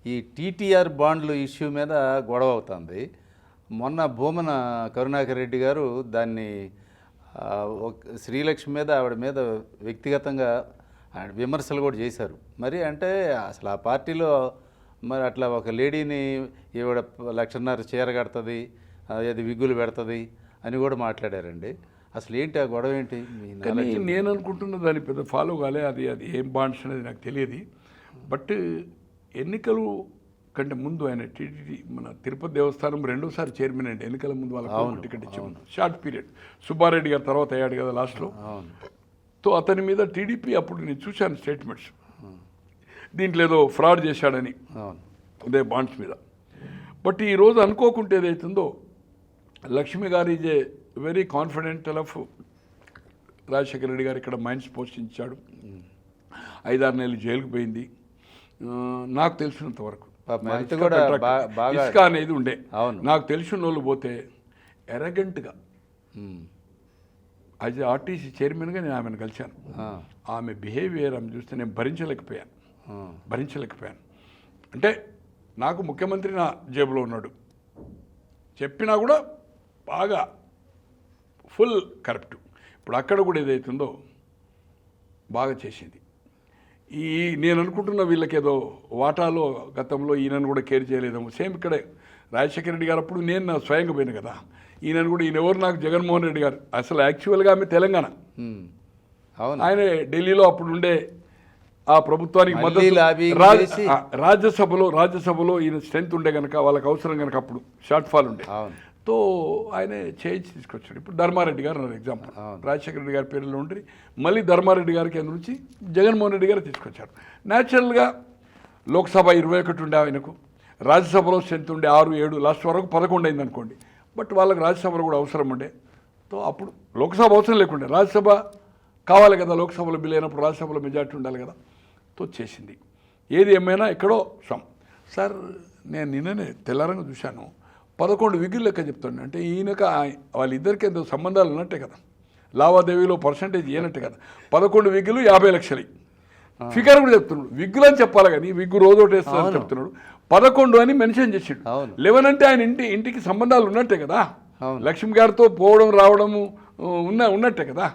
ఈ టీటీఆర్ బాండ్లు ఇష్యూ మీద గొడవ అవుతుంది. మొన్న భూమన కరుణాకర్ రెడ్డి గారు దాన్ని శ్రీలక్ష్మి మీద ఆవిడ మీద వ్యక్తిగతంగా విమర్శలు కూడా చేశారు. మరి అంటే అసలు ఆ పార్టీలో మరి అట్లా ఒక లేడీని ఈవిడ 1,50,000 చీర కడుతుంది, అది విగ్గులు పెడుతుంది అని కూడా మాట్లాడారండి. అసలు ఏంటి ఆ గొడవ ఏంటి? కానీ నేను అనుకుంటున్న దాన్ని పెద్ద ఫాలో కాలే. అది ఏం బాండ్స్ అనేది నాకు తెలియదు. బట్ ఎన్నికలు కంటే ముందు ఆయన టీటీడీ మన తిరుపతి దేవస్థానం 2వ సారి చైర్మన్ అండి. ఎన్నికల ముందు వాళ్ళకి టికెట్ ఇచ్చాము. Short period. సుబ్బారెడ్డి గారు తర్వాత అయ్యాడు కదా లాస్ట్లో. సో అతని మీద టీడీపీ అప్పుడు నేను చూశాను స్టేట్మెంట్స్, దీంట్లో ఏదో ఫ్రాడ్ చేశాడని అదే బాండ్స్ మీద. బట్ ఈరోజు అనుకోకుంటే ఏదైతుందో లక్ష్మి గారు is a very confident of Rajasekhara Reddy గారు ఇక్కడ మైండ్స్ పోషించాడు. 5-6 నెలలు జైలుకు పోయింది నాకు తెలిసినంత వరకు. ఇసుక అనేది ఉండే నాకు తెలిసిన వాళ్ళు పోతే ఎరగెంట్గా యాజ్ ఆర్టీసీ చైర్మన్గా నేను ఆమెను కలిశాను. ఆమె బిహేవియర్ ఆమె చూస్తే నేను భరించలేకపోయాను. అంటే నాకు ముఖ్యమంత్రి నా జేబులో ఉన్నాడు చెప్పినా కూడా బాగా ఫుల్ కరప్ట్. ఇప్పుడు అక్కడ కూడా ఏదైతుందో బాగా చేసింది. నేను అనుకుంటున్న వీళ్ళకి ఏదో వాటాలో గతంలో ఈయనను కూడా కేర్ చేయలేదేమో. సేమ్ ఇక్కడే రాజశేఖర రెడ్డి గారు అప్పుడు నేను స్వయంగా పోయాను కదా, ఈయనను కూడా ఈయన ఎవరు నాకు జగన్మోహన్ రెడ్డి గారు. అసలు యాక్చువల్గా ఆమె తెలంగాణ, ఆయన ఢిల్లీలో అప్పుడు ఉండే ఆ ప్రభుత్వానికి మద్దతు. రాజ్యసభలో ఈయన స్ట్రెంత్ ఉండే కనుక వాళ్ళకి అవసరం కనుక అప్పుడు షార్ట్ ఫాల్ ఉండే. తో ఆయన చేయించి తీసుకొచ్చాడు. ఇప్పుడు ధర్మారెడ్డి గారు అన్నారు ఎగ్జాంపుల్, రాజశేఖర రెడ్డి గారి పేరులో ఉండి మళ్ళీ ధర్మారెడ్డి గారికి నుంచి జగన్మోహన్ రెడ్డి గారు తీసుకొచ్చారు. న్యాచురల్గా లోక్సభ 21 ఉండే ఆయనకు, రాజ్యసభలో స్ట్రెంత్ ఉండే 6-7, లాస్ట్ వరకు 11 అయింది అనుకోండి. బట్ వాళ్ళకి రాజ్యసభలో కూడా అవసరం ఉండే. తో అప్పుడు లోక్సభ అవసరం లేకుండే, రాజ్యసభ కావాలి కదా, లోక్సభలో బిల్ అయినప్పుడు రాజ్యసభలో మెజార్టీ ఉండాలి కదా. తో చేసింది. ఏది ఏమైనా ఎక్కడో సార్ నేను నిన్ననే తెల్లారంగా చూశాను, 11 విగ్గులు లెక్క చెప్తాను. అంటే ఈయనక వాళ్ళిద్దరికి ఎంతో సంబంధాలు ఉన్నట్టే కదా, లావాదేవీలో పర్సంటేజ్ ఇవ్వనట్టే కదా. 11 విగ్గులు 50 లక్షలు ఫిగర్ కూడా చెప్తున్నాడు. విగ్గులు అని చెప్పాలి కానీ విగ్గు రోజు ఒకటి వేస్తారని చెప్తున్నాడు. 11 అని మెన్షన్ చేసాడు. 11 అంటే ఆయన ఇంటికి సంబంధాలు ఉన్నట్టే కదా. లక్ష్మి గారితో పోవడం రావడము ఉన్నట్టే కదా.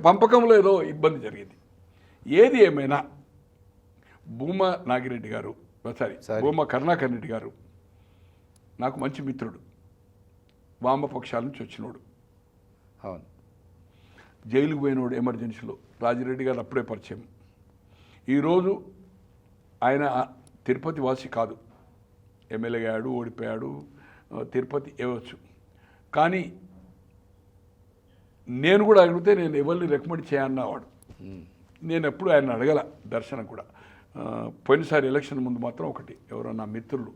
పంపకంలో ఏదో ఇబ్బంది జరిగింది. ఏది ఏమైనా భూమా నాగిరెడ్డి గారు భూమా కరుణాకర్ రెడ్డి గారు నాకు మంచి మిత్రుడు, వామపక్షాల నుంచి వచ్చినోడు, జైలుకు పోయినోడు ఎమర్జెన్సీలో. రాజిరెడ్డి గారు అప్పుడే పరిచయం. ఈరోజు ఆయన తిరుపతి వాసి కాదు, ఎమ్మెల్యే అయ్యాడు, ఓడిపోయాడు, తిరుపతి ఇవ్వచ్చు. కానీ నేను కూడా అడిగితే నేను ఎవరిని రికమెండ్ చేయన్నవాడు. నేను ఎప్పుడు ఆయన అడగల దర్శనం కూడా. పోయినసారి ఎలక్షన్ ముందు మాత్రం ఒకటి, ఎవరో నా మిత్రులు,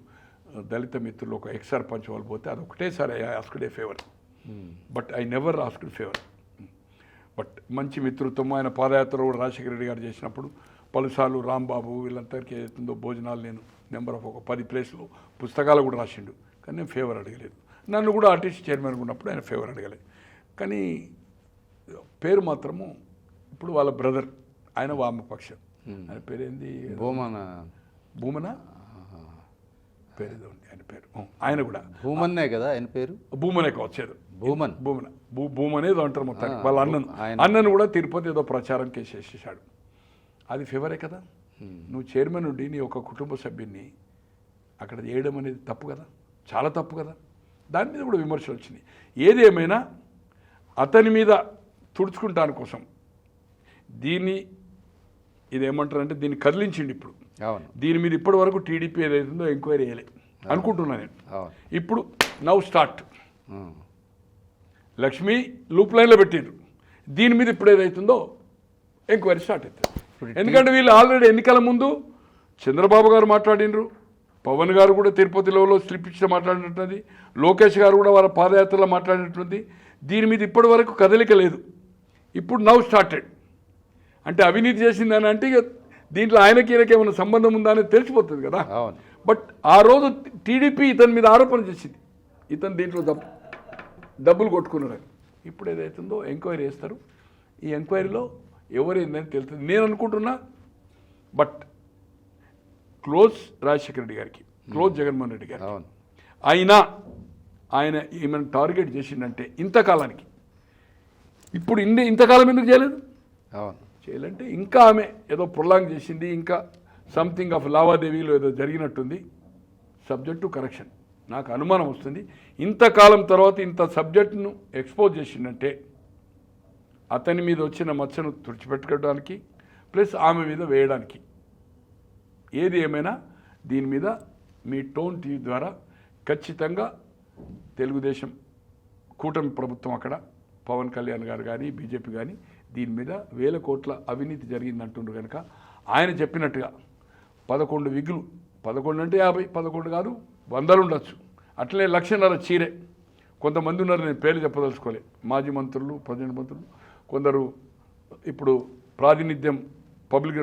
దళిత మిత్రులు, ఒక ఎక్స్ సర్పంచ్ వాళ్ళు పోతే అది ఒకటేసారి I asked A favour. But I never asked favour. But మంచి మిత్రుత్వం. ఆయన పాదయాత్ర కూడా రాజశేఖర రెడ్డి గారు చేసినప్పుడు పలుసార్లు రాంబాబు వీళ్ళందరికీ ఏదైతుందో భోజనాలు నేను నెంబర్ ఆఫ్ ఒక 10 ప్లేస్లు పుస్తకాలు కూడా రాసిండు. కానీ నేను ఫేవర్ అడగలేదు. నన్ను కూడా ఆర్టీసీ చైర్మన్ ఉన్నప్పుడు ఆయన ఫేవర్ అడగలేదు. కానీ పేరు మాత్రము ఇప్పుడు వాళ్ళ బ్రదర్, ఆయన వామపక్షం. ఆయన పేరేంది, భూమన పేరేదో ఉంది ఆయన పేరు. ఆయన కూడా భూమన్నే కదా ఆయన పేరు, భూమనే వచ్చేది. భూమనేదో అంటారు మొత్తానికి. వాళ్ళ అన్నను కూడా తిరుపతి ఏదో ప్రచారం కేసేసాడు. అది ఫేవరే కదా. నువ్వు చైర్మన్ ఉండి నీ ఒక కుటుంబ సభ్యున్ని అక్కడ చేయడం అనేది తప్పు కదా, చాలా తప్పు కదా. దాని మీద కూడా విమర్శలు వచ్చినాయి. ఏది ఏమైనా అతని మీద తుడుచుకుంటాను కోసం ఇదేమంటారంటే దీన్ని కదిలించిండి. ఇప్పుడు దీని మీద ఇప్పటి వరకు టీడీపీ ఏదైతుందో ఎంక్వైరీ వేయలే అనుకుంటున్నా నేను. ఇప్పుడు నౌ స్టార్ట్. లక్ష్మి లూప్ లైన్లో పెట్టిండ్రు, దీని మీద ఇప్పుడు ఏదైతుందో ఎంక్వైరీ స్టార్ట్ అవుతుంది. ఎందుకంటే వీళ్ళు ఆల్రెడీ ఎన్నికల ముందు చంద్రబాబు గారు మాట్లాడినరు, పవన్ గారు కూడా తిరుపతిలో స్లిప్ ఇచ్చి మాట్లాడినట్టుంది, లోకేష్ గారు కూడా వాళ్ళ పాదయాత్రలో మాట్లాడినట్టుంది. దీని మీద ఇప్పటి వరకు కదలిక లేదు. ఇప్పుడు నౌ స్టార్టెడ్. అంటే అవినీతి చేసిందని అంటే ఇక దీంట్లో ఆయనకి ఈయనకి ఏమైనా సంబంధం ఉందా అనేది తెలిసిపోతుంది కదా. బట్ ఆ రోజు టీడీపీ ఇతని మీద ఆరోపణ చేసింది, ఇతను దీంట్లో డబ్బులు కొట్టుకున్నారని. ఇప్పుడు ఏదైతుందో ఎంక్వైరీ చేస్తారు. ఈ ఎంక్వైరీలో ఎవరు ఏందని తెలుస్తుంది నేను అనుకుంటున్నా. బట్ క్లోజ్ రాజశేఖర రెడ్డి గారికి, క్లోజ్ జగన్మోహన్ రెడ్డి గారికి. అవును. అయినా ఆయన ఏమైనా టార్గెట్ చేసిందంటే ఇంతకాలానికి, ఇప్పుడు ఇంతకాలం ఎందుకు చేయలేదు? అవును. చేయాలంటే ఇంకా ఆమె ఏదో ప్రొలాంగ్ చేసింది, ఇంకా సంథింగ్ ఆఫ్ లావాదేవీలు ఏదో జరిగినట్టుంది. Subject to correction. నాకు అనుమానం వస్తుంది, ఇంతకాలం తర్వాత ఇంత సబ్జెక్టును ఎక్స్పోజ్ చేసిందంటే అతని మీద వచ్చిన మచ్చను తుడిచిపెట్టుకోవడానికి ప్లస్ ఆమె మీద వేయడానికి. ఏది ఏమైనా దీని మీద మీ టోన్ టీవీ ద్వారా ఖచ్చితంగా తెలుగుదేశం కూటమి ప్రభుత్వం, అక్కడ పవన్ కళ్యాణ్ గారు కానీ బీజేపీ కానీ దీని మీద 1000 కోట్ల అవినీతి జరిగిందంటుండ్రు కనుక ఆయన చెప్పినట్టుగా 11 విగ్గులు, 11 అంటే 50, 11 కాదు 100 ఉండొచ్చు, అట్లనే 1,00,000 చీరే. కొంతమంది ఉన్నారు, నేను పేర్లు చెప్పదలుచుకోలే, మాజీ మంత్రులు, ప్రజెంట్ మంత్రులు, కొందరు ఇప్పుడు ప్రాతినిధ్యం పబ్లిక్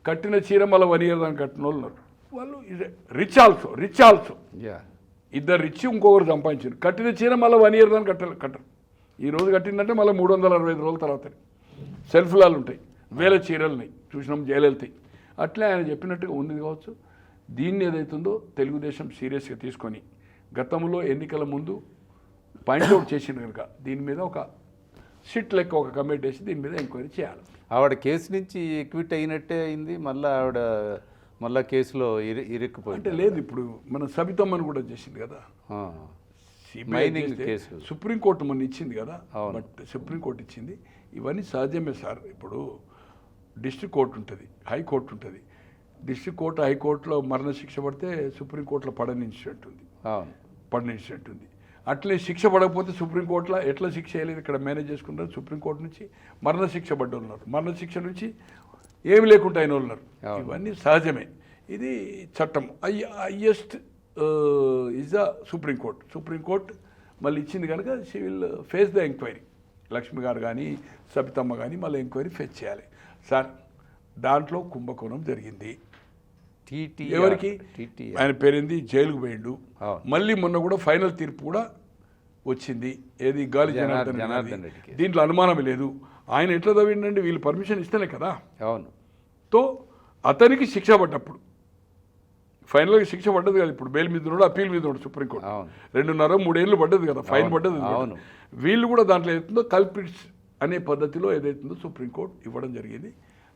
కట్టిన చీర మళ్ళీ 1 year దాన్ని కట్టిన వాళ్ళు ఉన్నారు. వాళ్ళు రిచ్ ఆల్సో యా. ఇద్దరు రిచ్, ఇంకొకరు సంపాదించారు. కట్టిన చీర మళ్ళీ 1 year దాన్ని కట్టరు. ఈ రోజు కట్టిందంటే మళ్ళీ 365 రోజుల తర్వాత సెల్ఫ్లాలు ఉంటాయి, 1000 చీరలున్నాయి, చూసినాం జయలలితాయి. అట్లే ఆయన చెప్పినట్టుగా ఉంది కావచ్చు. దీన్ని ఏదైతుందో తెలుగుదేశం సీరియస్గా తీసుకొని గతంలో ఎన్నికల ముందు పాయింట్అవుట్ చేసింది కనుక దీని మీద ఒక సిట్ లెక్క ఒక కమిటీ వేసి దీని మీద ఎంక్వైరీ చేయాలి. ఆవిడ కేసు నుంచి క్విట్ అయినట్టే అయింది, మళ్ళీ ఆవిడ మళ్ళీ కేసులో ఇరుక్కుపోయింది. అంటే లేదు, ఇప్పుడు మన సబితమ్మని కూడా చేసింది కదా, మైనింగ్ కేసు సుప్రీంకోర్టు మొన్న ఇచ్చింది కదా. అవును. బట్ సుప్రీంకోర్టు ఇచ్చింది, ఇవన్నీ సహజమే సార్. ఇప్పుడు డిస్ట్రిక్ట్ కోర్టు ఉంటుంది, హైకోర్టు ఉంటుంది. డిస్ట్రిక్ట్ కోర్టు హైకోర్టులో మరణశిక్ష పడితే సుప్రీంకోర్టులో పడనించినట్టుంది, అవును, పడనించినట్టుంది. అట్లే శిక్ష పడకపోతే సుప్రీంకోర్టులో ఎట్లా శిక్ష వేయలేదు, ఇక్కడ మేనేజ్ చేసుకుంటారు. సుప్రీంకోర్టు నుంచి మరణశిక్ష పడ్డ ఉన్నారు, మరణశిక్ష నుంచి ఏమి లేకుండా అయిన ఉన్నారు. ఇవన్నీ సహజమే, ఇది చట్టం. Highest is the supreme court. Supreme court మళ్ళీ ఇచ్చింది కనుక she will face the enquiry. Lakshmi గారు కానీ సబితమ్మ కానీ మళ్ళీ ఎంక్వైరీ ఫేస్ చేయాలి. సార్, దాంట్లో కుంభకోణం జరిగింది. ఎవరికి? ఆయన పేరేంది, జైలుకు పోయిండు. మళ్ళీ మొన్న కూడా ఫైనల్ తీర్పు కూడా వచ్చింది, ఏది గాలి జనార్దన్ రెడ్డి. దీంట్లో అనుమానమే లేదు. ఆయన ఎట్లా తవ్విండండి, వీళ్ళు పర్మిషన్ ఇస్తేనే కదా. అవును. తో అతనికి శిక్ష పడ్డప్పుడు ఫైనల్గా శిక్ష పడ్డది కదా. ఇప్పుడు బెయిల్ మీద ఉన్నాడు, అప్పీల్ మీద ఉన్నాడు సుప్రీంకోర్టు. 2.5-3 ఏళ్ళు పడ్డది కదా, ఫైన్ పడ్డది. వీళ్ళు కూడా దాంట్లో ఏదైతుందో కల్పిట్స్ అనే పద్ధతిలో ఏదైతుందో సుప్రీంకోర్టు ఇవ్వడం జరిగింది.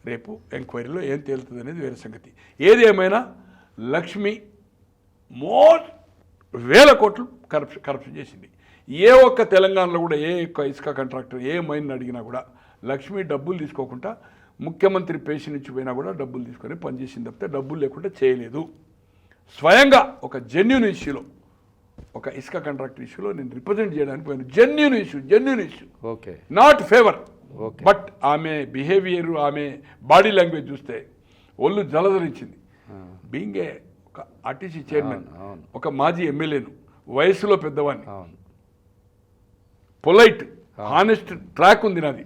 రేపు ఎంక్వైరీలో ఏం తేలుతుంది అనేది వేరే సంగతి. ఏది ఏమైనా లక్ష్మి వేల కోట్లు కరప్షన్ చేసింది. ఏ ఒక్క తెలంగాణలో కూడా ఏ ఒక్క ఇసుక కాంట్రాక్టర్ ఏ మైన్ అడిగినా కూడా లక్ష్మి డబ్బులు తీసుకోకుండా, ముఖ్యమంత్రి పేషి నుంచి పోయినా కూడా డబ్బులు తీసుకొని పనిచేసింది తప్పితే డబ్బులు లేకుండా చేయలేదు. స్వయంగా ఒక జెన్యూన్ ఇష్యూలో, ఒక ఇసుక కాంట్రాక్టర్ ఇష్యూలో నేను రిప్రజెంట్ చేయడానికి పోయాను. Genuine issue, okay, not favour. But ఆమె బిహేవియర్, ఆమె బాడీ లాంగ్వేజ్ చూస్తే ఒళ్ళు జలధరించింది. బీయింగ్ ఏ ఒక ఆర్టీసీ చైర్మన్, ఒక మాజీ ఎమ్మెల్యేను, వయసులో పెద్దవాడిని, పొలైట్, హానెస్ట్ ట్రాక్ ఉంది నాది.